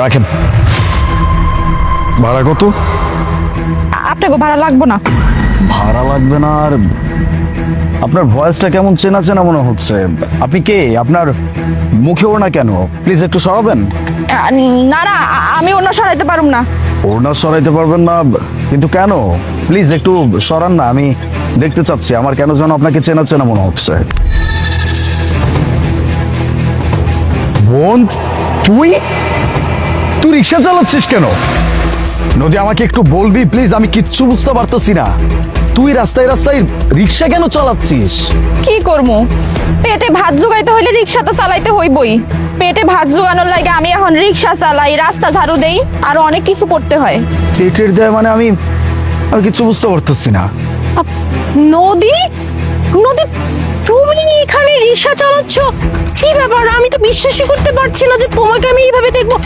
রাখেন। ভাড়া কত? আপনাকে ভাড়া লাগবে না। ভাড়া লাগবে না? আর আপনার ভয়েসটা কেমন চেনা চেনা মনে হচ্ছে। আপনি কে? আপনার মুখে ওড়না কেন? প্লিজ একটু সরাবেন। না না, আমি অন্য সরাইতে পারুম না। ওড়না সরাইতে পারবেন না? কিন্তু কেন? প্লিজ একটু সরান না, আমি দেখতে চাচ্ছি। আমার কেন যেন আপনাকে চেনা চেনা মনে হচ্ছে। বোন, তুই তুই রিক্সা চালাচ্ছিস কেন? নদী, আমাকে একটু বলবি প্লিজ, আমি কিচ্ছু বুঝতে পারতেছি না। তুই রাস্তায় রাস্তায় রিক্সা কেন চালাচ্ছিস? কি করবো, পেটে ভাত জোগাইতে হইলে রিক্সা তো চালাইতে হইবই। পেটে ভাত জোগানোর লাগে আমি এখন রিক্সা চালাই, রাস্তা ঝাড়ু দেই, আর অনেক কিছু করতে হয়। পেটের দেয় মানে? আমি আমি কিচ্ছু বুঝতে পারতেছি না। নদী, নদী তুমি এখানে রিক্সা চালাচ্ছ? কি ব্যাপার, আমি তো বিশ্বাসই করতে পারছি না যে তোমাকে আমি এইভাবে দেখবো।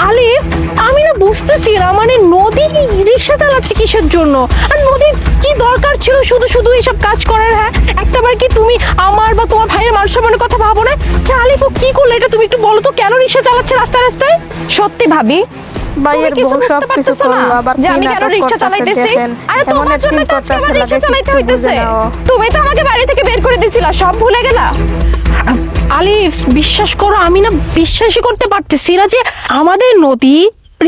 আলিফ, আমি না বুঝতেছি না, মানে নদী রিক্সা চালাচ্ছে কিসের জন্য? আর নদী কি দরকার ছিল শুধু শুধু এইসব কাজ করার? হ্যাঁ, একটাবার কি তুমি আমার বা তোমার ভাইয়ের মান সম্মানের কথা ভাবো না? আচ্ছা আলিফ, ও কি করলো এটা তুমি একটু বলো তো, কেন রিক্সা চালাচ্ছে রাস্তায় রাস্তায়? সত্যি ভাবি, ভাইয়ের কিছু বোন বুঝতে সবকিছু পারতেছো না করলো, আবার যে কি আমি কেন নাটক রিক্সা করতেছে চালাইতেছি? দেখেন। আরে এমন তোমার জন্য acting তো আজকে আমার করতেছে, রিক্সা লাগে চালাইতে কিচ্ছু হইতেছে। বুঝে না ও। তুমি তো আমাকে বাড়ি থেকে বের করে দিছিলা, সব ভুলে গেলা। আলিফ, বিশ্বাস করো, আমি না বিশ্বাসই করতে পারতেছি না যে আমাদের নদী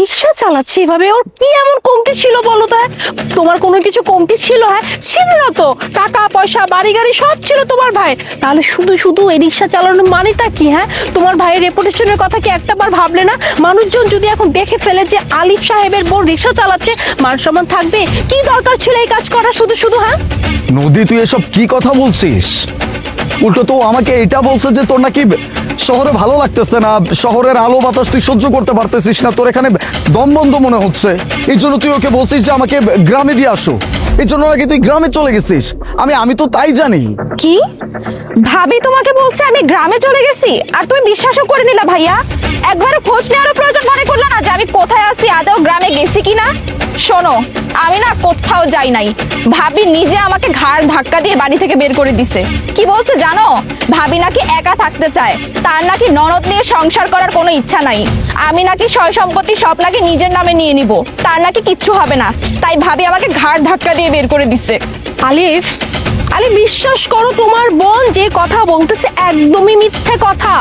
রিক্সা চালাচ্ছে এভাবে। ওর কি এমন কমতি ছিল বলো তো? হ্যাঁ, তোমার কোনো কিছু কমতি ছিল? হ্যাঁ ছিল না তো, টাকা পয়সা বাড়ি গাড়ি সব ছিল তোমার ভাই। তাহলে শুধু শুধু এই রিক্সা চালানোর মানেটা কি? হ্যাঁ, তোমার ভাইয়ের রেপুটেশনের কথা কি একটাবার ভাবলে না? মানুষজন যদি এখন দেখে ফেলে যে আলিফ সাহেবের বোন রিক্সা চালাচ্ছে, মান সম্মান থাকবে? কি দরকার ছিল এই কাজ করা শুধু শুধু? হ্যাঁ নদী, তুই এসব কি কথা বলছিস? উল্টো তো আমাকে এটা বলছে যে তোর নাকি শহরে ভালো লাগতেছে না, শহরের আলো বাতাস তুই সহ্য করতে পারতেছিস না, তোর এখানে দম বন্ধ মনে হচ্ছে। এই জন্য তুই ওকে বলছিস যে আমাকে গ্রামে দিয়ে আসো। এই জন্য নাকি তুই গ্রামে চলে গেছিস। আমি তো তাই জানি। কি ভাবি তোমাকে বলছে আমি গ্রামে চলে গেছি, আর তুমি বিশ্বাসও করে নিলা? ভাইয়া একবারও খোঁজ নেওয়ার প্রয়োজন মনে করলো না যে আমি কোথায় আছি, আদৌ গ্রামে গেছি কিনা? শোনো, আমি না কোথাও যাই নাই। ভাবি নিজে আমাকে ঘাড় ধাক্কা দিয়ে বাড়ি থেকে বের করে দিছে। কি বলছে জানো? ভাবি নাকি একা থাকতে চায়, তার নাকি ননদ নিয়ে সংসার করার কোনো ইচ্ছা নাই। আমি নাকি সয় সম্পত্তি সব নাকি নিজের নামে নিয়ে নিব, তার নাকি কিচ্ছু হবে না। তাই ভাবি আমাকে ঘাড় ধাক্কা দিয়ে বের করে দিছে। আলিফ, আরে বিশ্বাস করো, তোমার বোন যে কথা বলতেছে একদমই মিথ্যে কথা।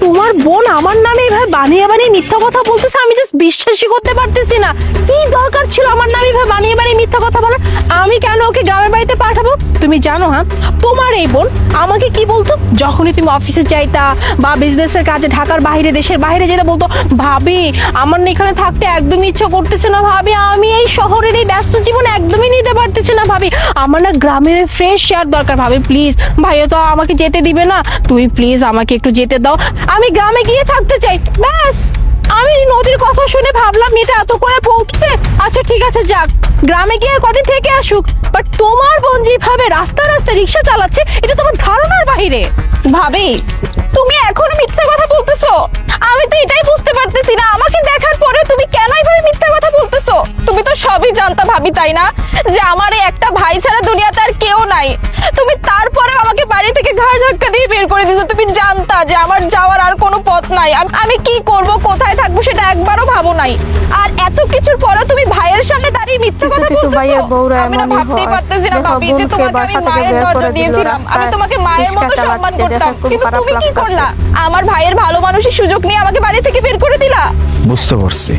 তোমার বোন আমার নামে এভাবে বানিয়ে বানিয়ে মিথ্যা কথা বলতেছে, আমি জাস্ট বিশ্বাসই করতে পারতেছি না। কি দরকার ছিল আমার নামে এভাবে বানিয়ে বানিয়ে মিথ্যা কথা বলার? আমি কেন ওকে গ্রামের বাড়িতে পাঠাবো? তুমি জানো হ্যাঁ, তোমার এই বোন আমাকে কি বলতো যখনই তুমি অফিসে যাইতা বা বিজনেসের কাজে ঢাকার বাইরে দেশের বাইরে যেতে, বলতো ভাবি আমার না এখানে থাকতে একদমই ইচ্ছা করতেছে না ভাবি, আমি এই শহরের এই ব্যস্ত জীবন একদমই নিতে পারতেছি না ভাবি, আমার না গ্রামের ফ্রেশ এয়ার দরকার ভাবি। প্লিজ, ভাইও তো আমাকে যেতে দিবে না, তুমি প্লিজ আমাকে একটু যেতে দাও, আমি গ্রামে গিয়ে থাকতে চাই। ব্যাস, আমি নদীর কথা শুনে ভাবলাম এটা এত করে বলছে, আচ্ছা ঠিক আছে যাক, গ্রামে গিয়ে কদিন থেকে আসুক। বাট তোমার বোন যেভাবে রাস্তা রাস্তায় রিক্সা চালাচ্ছে, এটা তোমার ধারণার বাইরে। ভাবি তুমি এখনো মিথ্যা কথা বলতেছো? আমি তো এটাই বুঝতে পারতেছি না, আমাকে দেখার পরে তুমি কেন এইভাবে মিথ্যা কথা বলতেছো? তুমি তো সবই জানতা ভাবি, তাই না, যে আমার এই একটা ভাই ছাড়া দুনিয়াতে আর কেউ নাই। তুমি তারপরে আমাকে বাড়ি থেকে ঘাড় ধাক্কা দিয়ে বের করে দিছো। তুমি জানতা যে আমার যাওয়ার আর কোনো পথ নাই, আমি কি করব, কোথায় থাকবো সেটা একবারও ভাবো নাই। আর এত কিছুর পরে তুমি ভাইয়ের সামনে দাঁড়িয়ে মিথ্যা কথা বলতেছো। আমি না ভাবতেই পারতেছি না ভাবি যে তোমাকে আমি মায়ের দরজা দিয়েছিলাম, আমি তোমাকে মায়ের মতো সম্মান করতাম, কিন্তু তুমি কি করলা? আমার ভাইয়ের ভালো মানুষের সুযোগ নিয়ে আমাকে বাড়ি থেকে বের করে দিলা। বুঝতে পারছি,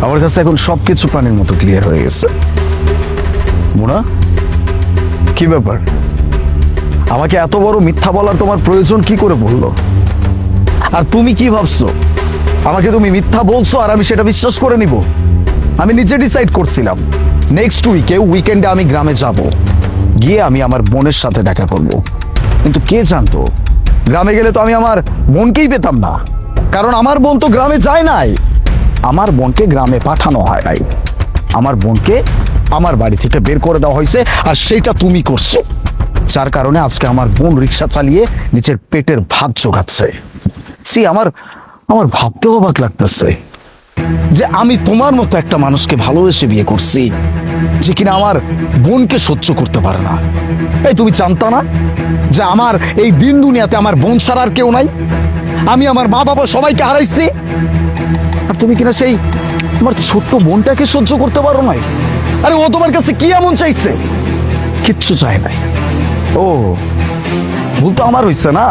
আমার কাছে এখন সবকিছু পানির মতো ক্লিয়ার হয়ে গেছে। মোনা, কি ব্যাপার? আমাকে এত বড় মিথ্যা বলার তোমার প্রয়োজন কি করে বললো? আর তুমি কি ভাবছো আমাকে তুমি মিথ্যা বলছো আর আমি সেটা বিশ্বাস করে নিব? আমি নিজে ডিসাইড করছিলাম নেক্সট উইকেন্ডে আমি গ্রামে যাব, গিয়ে আমি আমার বোনের সাথে দেখা করব। কিন্তু কে জানতো গ্রামে গেলে তো আমি আমার বোনকেই পেতাম না, কারণ আমার বোন তো গ্রামে যায় নাই। আমার বোনকে গ্রামে পাঠানো হয় নাই, আমার বোনকে আমার বাড়ি থেকে বের করে দেওয়া হয়েছে, আর সেটা তুমি করছো, যার কারণে আজকে আমার বোন রিক্সা চালিয়ে নিজের পেটের ভাত জোগাচ্ছে। আমার আমার ভাবতেও অবাক লাগতেছে যে আমি তোমার মতো একটা মানুষকে ভালোবেসে বিয়ে করছি, যে কিনা আমার বোনকে সহ্য করতে পারে না। এই তুমি জানতা না যে আমার এই দিন দুনিয়াতে আমার বোন ছাড়া আর কেউ নাই? আমি আমার মা বাবা সবাইকে হারাইছি, আর তুমি কিনা সেই আমার ছোট্ট বোনটাকে সহ্য করতে পারো নাই? আরে ও তোমার কাছে কি এমন চাইছে? কিচ্ছু চায় নাই। ও, ভুল তো আমার হইছে না।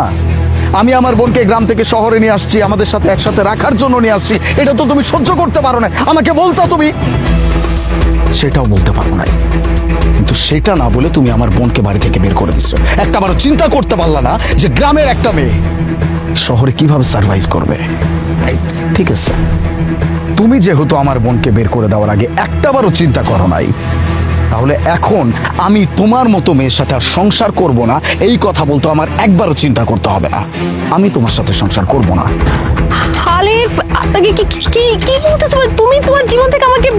আমি আমার বোনকে গ্রাম থেকে শহরে নিয়ে আসছি, আমাদের সাথে একসাথে রাখার জন্য নিয়ে আসছি। এটা তো তুমি সহ্য করতে পারো না। আমাকে বলতো তুমি, সেটাও বলতে পারো নাই। কিন্তু সেটা না বলে তুমি আমার বোনকে বাড়ি থেকে বের করে দিচ্ছ। একটাবারও চিন্তা করতে পারলা না যে গ্রামের একটা মেয়ে শহরে কিভাবে সার্ভাইভ করবে? ঠিক আছে, তুমি যেহেতু আমার বোনকে বের করে দেওয়ার আগে একটাবারও চিন্তা করো নাই, তাহলে এখন আমি তোমার মতো মেয়ের সাথে আর সংসার করব না এই কথা বলতে আমার একবারও চিন্তা করতে হবে না। আমি তোমার সাথে সংসার করব না। আলিফ, কি বলতেছো? তুমি তোমার জীবন থেকে আমাকে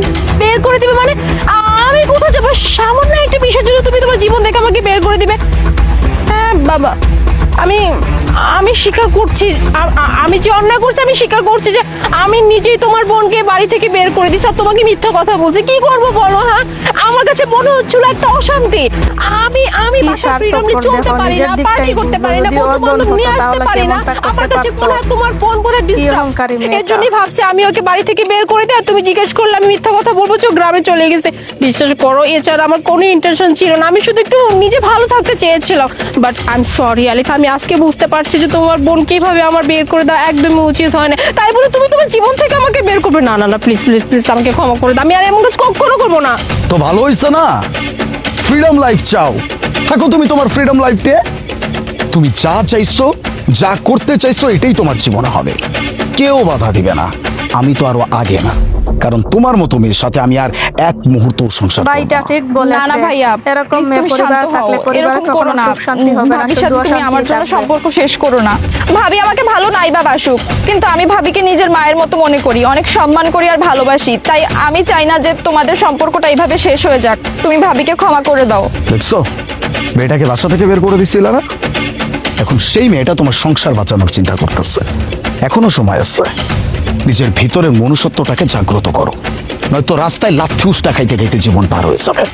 বের করে দিবে মানে? আমি কোথাও যাবো? সামান্য একটা বিষয়ের জন্য তুমি তোমার জীবন থেকে আমাকে বের করে দিবে? হ্যাঁ বাবা, আমি স্বীকার করছি, আমি যে অন্যায় করছি আমি স্বীকার করছি যে আমি নিজেই তোমার বোনকে বাড়ি থেকে বের করে দিছি আর তোমাকে মিথ্যা কথা বলছি। কি করবো বলো? হ্যাঁ, আমার কাছে মনে হচ্ছিল একটা অশান্তি। আমি বাসার ফ্রিডমলি চলতে পারি না, পার্টি করতে পারি না, বন্ধু বান্ধব নিয়ে আসতে পারি না। আমার কাছে মনে হয় তোমার বোন বোধহয় ডিস্টার্ব। এর জন্যই ভাবছি আমি ওকে বাড়ি থেকে বের করে দিই। আর তুমি জিজ্ঞেস করলে আমি মিথ্যা কথা বলবো যে ও গ্রামে চলে গেছে। বিশ্বাস করো, এছাড়া আমার কোনো ইন্টেনশন ছিল না। আমি শুধু একটু নিজে ভালো থাকতে চেয়েছিলাম। বাট আই এম সরি আলিফ, আমি আজকে বুঝতে পারছি যে তোমার বোন কিভাবে আমার বের করে দেওয়া একদমই উচিত হয় না। তাই বলে তুমি তোমার জীবন থেকে আমাকে বের করবে? না না না, প্লিজ প্লিজ প্লিজ আমাকে ক্ষমা করে দাও। আমি আর এমন কাজ কখনো করবো না। তো ভালো হয়েছে না? ফ্রিডম লাইফ চাও, থাকো তুমি তোমার ফ্রিডম লাইফ নিয়ে। তুমি যা চাইছো, যা করতে চাইছো, এটাই তোমার জীবনে হবে। কেউ বাধা দিবে না। আমি তো আরো আগে না, কারণ তোমার মতো মেয়ের সাথে আমি আর এক মুহূর্ত সংসার করব না। ভাইটা ঠিক বলেছে। না না ভাইয়া, এরকম please তুমি পরিবার শান্ত হও। থাকলে পরিবারে এরকম করো কখনো না। সুখ শান্তি হবে না, ভাবির শুধু সাথে তুমি অশান্তি আমার জন্য থাকবে। সম্পর্ক শেষ করো না। ভাবি আমাকে ভালো নাই বা বাসুক, কিন্তু আমি ভাবিকে নিজের মায়ের মতো মনে করি, অনেক সম্মান করি আর ভালোবাসি। তাই আমি চাই না যে তোমাদের সম্পর্কটা এইভাবে শেষ হয়ে যাক। তুমি ভাবিকে ক্ষমা করে দাও। দেখছো, মেয়েটাকে বাসা থেকে বের করে দিচ্ছিল না? এখন সেই মেয়েটা তোমার সংসার বাঁচানোর চিন্তা করতেছে। এখনো সময় আছে। নিজের ভিতরের মনুষ্যত্বটাকে জাগ্রত করো, নয়তো রাস্তায় লাথি উষ্টা খাইতে খাইতে জীবন পার হয়ে যাবে।